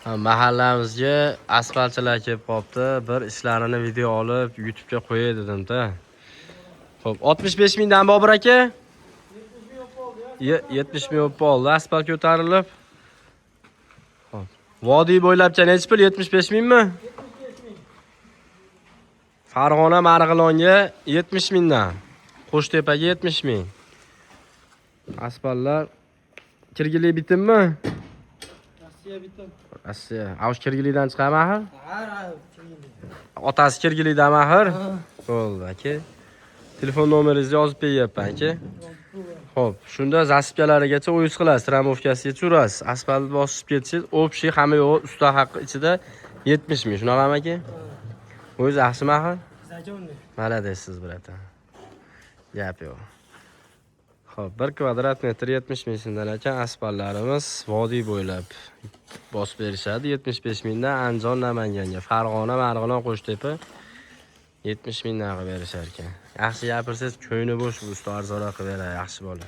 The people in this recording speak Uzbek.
Mahallamizga asfaltchilar kelib qopti. Bir ishlarini video olib YouTube'ga qo'yay dedim-da. Xo'p, 65 mingdan Bobur aka? 70 ming o'p oldi. Asfalt ko'tarilib. Xo'p. Vodiy bo'ylabcha necha pul? 75 mingmi? Farg'ona Marg'ilonga 70 mingdan. Qo'shtepaga 70 ming. Asfaltlar kirgili bitimmi? Rossiya bitim. Rossiya. Avsh kirgilidan chiqadimi axir? Ha, kirgili. Otasi kirgilidan axir? Bo'ldi aka. Telefon nomeringizni yozib beryapman aka. Xo'p, shunda zasipkalarigacha o'yiz qilasiz, tramovkasigacha urasiz. Asfalt bosib ketsangiz, общий hamma yo'q usta haqqi ichida 70 ming. Shunaqami aka? O'yiz yaxshimi axir? Zajonli. Maladesiz bratan. Gap yo'q. Xo'p, 1 kvadrat metr 70 ming so'mdan ekan asfaltlarimiz vodiy bo'ylab bosib berishadi. 75 mingdan Andijon Namanganga, Farg'ona, Marg'ilon, Qo'shtepa 70 mingdan qilib berishar ekan. Yaxshi gapirsangiz, ko'ngli bo'sh bu usta arzonroq qilib beradi, yaxshi bola.